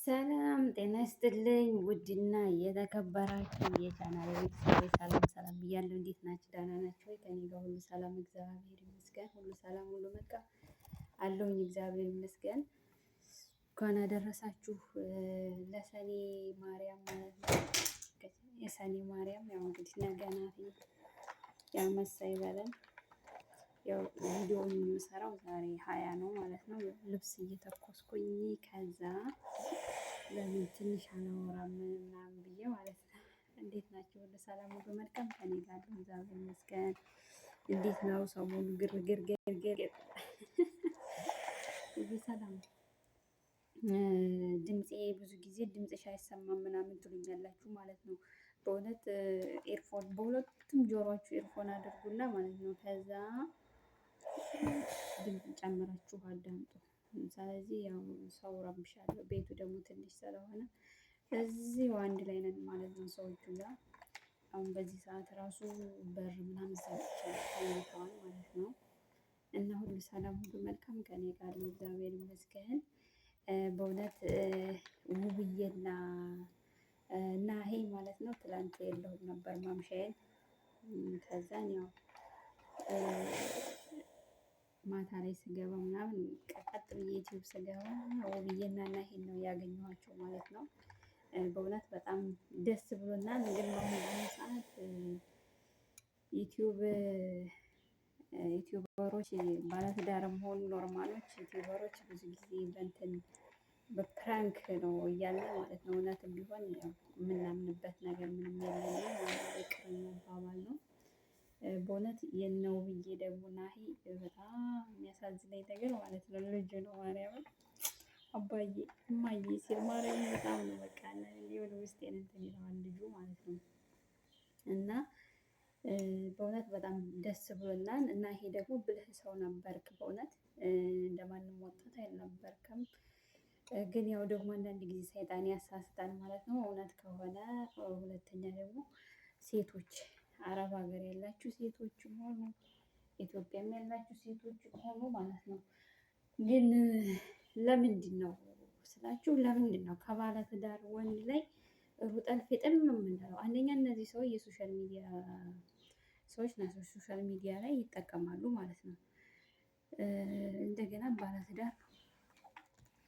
ሰላም ጤና ይስጥልኝ። ውድና የተከበራችሁ የቻናል ቤተሰቦች ሰላም ሰላም ብያለሁ። እንዴት ናችሁ? ደህና ናችሁ ወይ? ከኔ ጋር ሁሉ ሰላም እግዚአብሔር ይመስገን። ሁሉ ሰላም ሁሉ መልካም አለሁኝ እግዚአብሔር ይመስገን። እንኳን አደረሳችሁ ለሰኔ ማርያም ማለት ነው። የሰኔ ማርያም ያው እንግዲህ ነገ ናት። ያው መሳይ ይበለን። ያው ቪዲዮውን የምሰራው ዛሬ 20 ነው ማለት ነው። ልብስ እየተኮስኩኝ ከዛ ለምን ትንሽ አላወራም ምናምን ብዬ ማለት ነው። እንዴት ናቸው? ወደ ሰላም ሁሉ መልካም ከኔ ጋር እግዚአብሔር ይመስገን። እንዴት ነው ሰሞኑ ግርግር ሁሉ ሰላም? ድምፄ ብዙ ጊዜ ድምፅሽ አይሰማም ምናምን ትሉኛላችሁ ማለት ነው። በእውነት ኤርፎን በሁለቱም ጆሮአችሁ ኤርፎን አድርጉና ማለት ነው። ከዛ ድምፅ ጨምራችሁ አዳምጡ። ስለዚህ ያው ሰው ረብሻለሁ ቤቱ ደግሞ ትንሽ ስለሆነ እዚሁ አንድ ላይ ነን ማለት ነው ሰዎቹ ጋር። አሁን በዚህ ሰዓት ራሱ በር ምናምን ዘግተዋል ማለት ነው። እና ሁሉ ሰላም ሁሉ መልካም ከኔ ጋር ነው እግዚአብሔር ይመስገን። በእውነት ውብዬና እና ይሄ ማለት ነው ትላንት የለሁም ነበር ማምሻዬን። ከዛን ያው ማታ ላይ ስገባ ምናምን ቀጥ ብዬ ዩቲዩብ ስገባ ውብዬና እና ይሄን ነው ያገኘኋቸው ማለት ነው። በእውነት በጣም ደስ ብሎናል። ግን በአሁኑ ሰዓት ዩቲዩበሮች ባለትዳርም ሆኑ ኖርማሎች ዩቲዩበሮች ብዙ ጊዜ በእንትን በፕራንክ ነው እያለ ማለት ነው። እውነትም ቢሆን የምናምንበት ነገር ምንም የለንም። ይቅር መባባል ነው። በእውነት የነ ውብዬ ደግሞ ናሂ በጣም የሚያሳዝነኝ ነገር ማለት ነው ልጁ ነው ማርያምን አባዬ እማዬ ሲል ማርያምን በጣም ነው በቃ የሆነ ውስጤን እንትን ይለዋል ልጁ ማለት ነው። እና በእውነት በጣም ደስ ብሎናል። እና ይሄ ደግሞ ብልህ ሰው ነበርክ በእውነት እንደማንም ወጣት አልነበርክም። ግን ያው ደግሞ አንዳንድ ጊዜ ሰይጣን ያሳስታል ማለት ነው። እውነት ከሆነ ሁለተኛ ደግሞ ሴቶች አረብ ሀገር ያላችሁ ሴቶችም ሆኑ ኢትዮጵያም ያላችሁ ሴቶችም ሆኑ ማለት ነው። ግን ለምንድነው ስላችሁ ለምንድነው ከባለ ትዳር ወንድ ላይ ሩጠን ፍጥን የምንለው? አንደኛ እነዚህ ሰዎች የሶሻል ሚዲያ ሰዎች ናቸው። ሶሻል ሚዲያ ላይ ይጠቀማሉ ማለት ነው። እንደገና ባለትዳር ነው።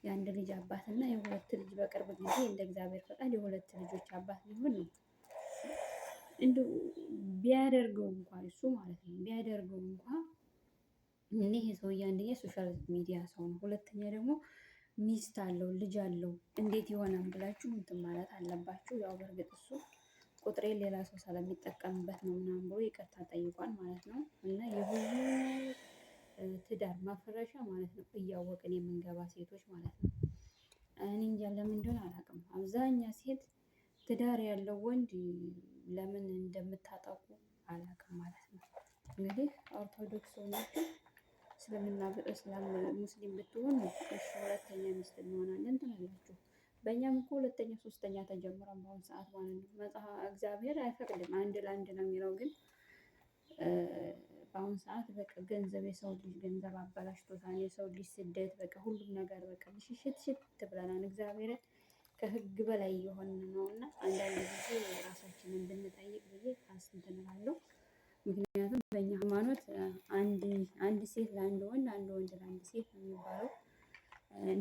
የአንድ ልጅ አባት እና የሁለት ልጅ በቅርብ ጊዜ እንደ እግዚአብሔር ፈቃድ የሁለት ልጆች አባት ሊሆን ነው። እንደው ቢያደርገው እንኳን እሱ ማለት ነው ቢያደርገው እንኳን ይሄ ሰውዬ አንደኛ ሶሻል ሚዲያ ሰው ነው። ሁለተኛ ደግሞ ሚስት አለው ልጅ አለው። እንዴት ይሆናል ብላችሁ እንትን ማለት አለባችሁ። ያው በርግጥ እሱ ቁጥሬን ሌላ ሰው ስለሚጠቀምበት ነው ምናምን ብሎ ይቅርታ ጠይቋል ማለት ነው። እና የብዙ ትዳር ማፍረሻ ማለት ነው እያወቅን የምንገባ ሴቶች ማለት ነው። እኔ እንጃ ለምን እንደሆነ አላውቅም። አብዛኛ ሴት ትዳር ያለው ወንድ ለምን እንደምታጠቁ አላውቅም ማለት ነው። እንግዲህ ኦርቶዶክስ ሆናችሁ እስልምና እስላም ሙስሊም ብትሆኑ እሺ ሁለተኛ ሚስት እንሆናለን ትላላችሁ። በእኛም እኮ ሁለተኛ ሶስተኛ ተጀምሯል በአሁኑ ሰዓት ማለት ነው። መጽሐፍ እግዚአብሔር አይፈቅድም አንድ ለአንድ ነው የሚለው። ግን በአሁኑ ሰዓት በቃ ገንዘብ የሰው ልጅ ገንዘብ አበላሽቶታል። የሰው ልጅ ስደት በቃ ሁሉም ነገር በቃ ሽት ብለናል። እግዚአብሔርን ከህግ በላይ እየሆንን ነው። እና አንዳንድ ጊዜ ራሳችንን ብንጠይቅ ብዬ እንትን እላለሁ። ምክንያቱም በእኛ ሃይማኖት አንድ ሴት ለአንድ ወንድ አንድ ወንድ ለአንድ ሴት ነው የሚባለው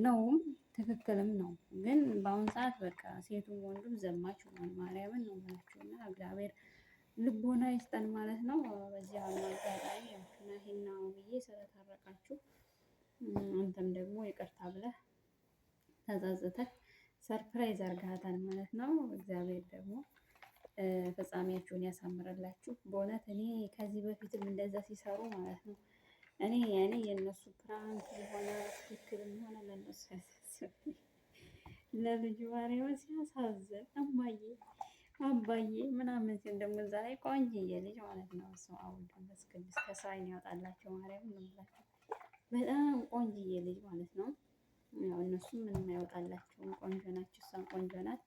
ነውም ትክክልም ነው። ግን በአሁን ሰዓት በቃ ሴቱም ወንዱም ዘማች ሆኗል። ማርያምን ነው የምላችሁ። እና እግዚአብሔር ልቦና ይስጠን ማለት ነው። በዚህ አጋጣሚ ናሂና ውብዬ ስለታረቃችሁ አንተም ደግሞ ይቅርታ ብለህ ተጸጽተህ ሰርፕራይዝ አድርገሃታል ማለት ነው። እግዚአብሔር ደግሞ ፍጻሜያችሁን ያሳምርላችሁ። በእውነት እኔ ከዚህ በፊትም እንደዛ ሲሰሩ ማለት ነው እኔ የነሱ ፕራንክ የሆነ ትክክልም ሆነ ለነሱ ያሳዝን ለልጁ ማርያምን ሲያሳዝን እማዬ አባዬ ምናምን ሲል ደግሞ እዛ ላይ ቆንጅዬ ልጅ ማለት ነው። እሱ አሁን መንፈስ ቅዱስ ከሰው ዓይን ያወጣላቸው ማርያምን ነው የምላቸው። በጣም ቆንጅዬ ልጅ ማለት ነው። ያው እነሱም ምንም አይወጣላቸውም ቆንጆ ናቸው። እሷም ቆንጆ ናት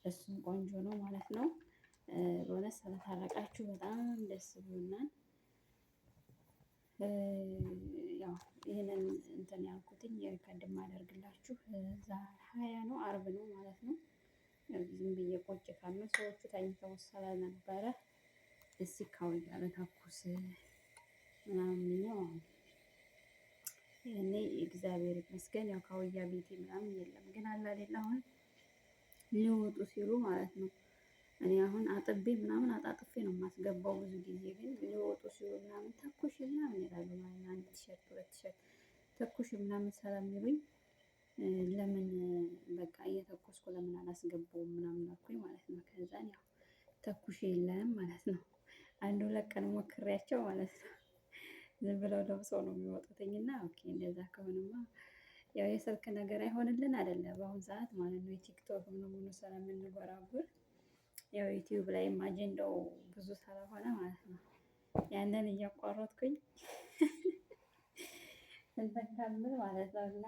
እሱም ቆንጆ ነው ማለት ነው። በእውነት ስለታረቃችሁ በጣም ደስ ብሎናል። ያው ይህንን እንትን ያልኩትኝ ሪከርድ የማደርግላችሁ ዛሬ 20 ነው፣ አርብ ነው ማለት ነው። ዝም ብዬ ቁጭ ካልን ሰዎቹ ተኝተው ስለነበረ እስኪ ካውያ ልተኩስ ምናምን ነው። እኔ እግዚአብሔር ይመስገን ያው ካውያ ቤቴ ምናምን የለም፣ ግን አለ አይደል አሁን ሊወጡ ሲሉ ማለት ነው። እኔ አሁን አጥቤ ምናምን አጣጥፌ ነው የማስገባው። ብዙ ጊዜ ግን ሊወጡ ሲሉ ምናምን ተኩሽ ምናምን ይላሉ ማለት ነው። አንድ ቲሸርት ሁለት ቲሸርት ተኩሽ ምናምን ስለሚሉኝ ለምን በቃ እየተኮስኩ ለምን አላስገባውም ምናምን አልኩኝ ማለት ነው። ከዛን ያው ተኩሽ የለም ማለት ነው። አንድ ሁለት ቀን ሞክሬያቸው ማለት ነው። ዝም ብለው ለብሰው ነው የሚወጡትኝ እና ኦኬ እንደዛ ከሆነማ ያው የስልክ ነገር አይሆንልን አይደለ በአሁን ሰዓት ማለት ነው። የቲክቶክ ምናምን ስለምንጎራጉር ያው ዩቲዩብ ላይም አጀንዳው ብዙ ስለሆነ ማለት ነው። ያንን እያቋረጥኩኝ እንትን ከምል ማለት ነው። እና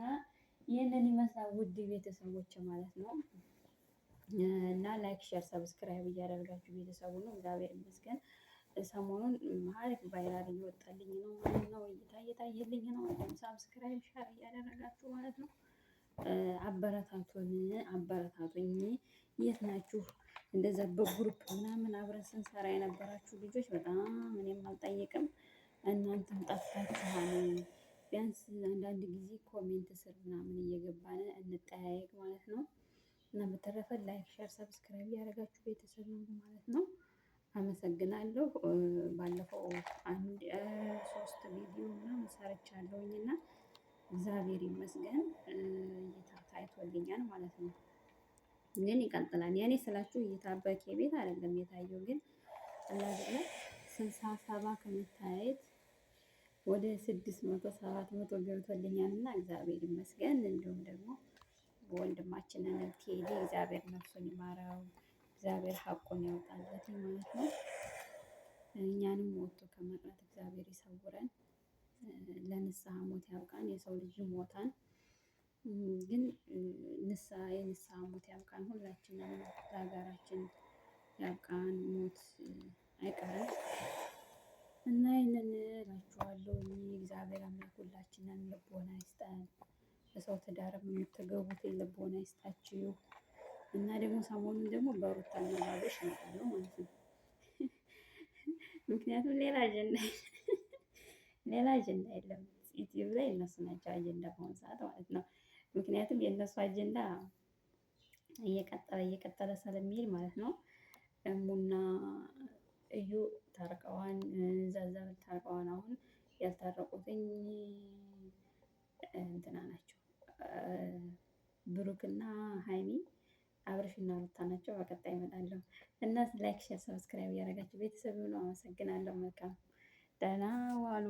ይህንን ይመስላል ውድ ቤተሰቦች ማለት ነው። እና ላይክ ሼር ሰብስክራይብ እያደረጋችሁ ቤተሰቡ ነው። እግዚአብሔር ይመስገን ሰሞኑን አሪፍ ቫይራል እየወጣልኝ ነው ማለት ነው። እየታየልኝ ነው። ሰብስክራይብ ሼር እያደረጋችሁ ማለት ነው። አበረታቱኝ። የት ናችሁ? እንደዛ በግሩፕ ምናምን አብረን ስንሰራ የነበራችሁ ልጆች በጣም እኔም አልጠይቅም እናንተም ጠፍታችኋል። ቢያንስ አንዳንድ ጊዜ ኮሜንት ስር ምናምን እየገባን እንጠያየቅ ማለት ነው። እና በተረፈ ላይክ ሼር ሰብስክራይብ ያደረጋችሁ ቤተሰብ ነው ማለት ነው። አመሰግናለሁ። ባለፈው አንድ 3 ቪዲዮ ምናምን ሰርቻለሁኝ እና እግዚአብሔር ይመስገን እይታ ታይቶልኛል ማለት ነው። ግን ይቀጥላል። የኔ ስላችሁ እይታ በኬ ቤት አይደለም የታየው ግን አላ አይደለ 67 ከመታየት ወደ 600 700 ገብቶልኛል እና እግዚአብሔር ይመስገን። እንዲሁም ደግሞ ወንድማችንን ቴዲ እግዚአብሔር ነፍሱን ይማረው፣ እግዚአብሔር ሐቁን ያውጣለት ማለት ነው። እኛንም ወጥቶ ከመቅረት እግዚአብሔር ይሰውረን፣ ለንስሐ ሞት ያብቃን። የሰው ልጅ ሞታን ግን የንስሐ ሞት ያብቃን። ሁላችንም ለሀገራችን ያብቃን። ሞት አይቀርም እና ይህንን እላችኋለሁ። እግዚአብሔር አምላክ ሁላችንን ልቦና ይስጠን። በሰው ትዳርም የምትገቡት ልቦና ይስጣችሁ። እና ደግሞ ሰሞኑን ደግሞ በሩታና ባብርሽ እመጣለሁ ማለት ነው። ምክንያቱም ሌላ አጀንዳ የለም ዩቲዩብ ላይ እነሱ ናቸው አጀንዳ በአሁኑ ሰዓት ማለት ነው። ምክንያቱም የእነሱ አጀንዳ እየቀጠለ ስለሚሄድ ማለት ነው። እሙና እዩ ታርቀዋን ዘዘር ታርቀዋን። አሁን ያልታረቁትኝ እንትና ናቸው ብሩክና ሃይሚ አብርሽና ሩታ ናቸው። በቀጣይ እመጣለሁ እና ላይክ ሼር ሰብስክራይብ ያደረጋችሁ ቤተሰብ ነው። አመሰግናለሁ። መልካም ደህና ዋሉ።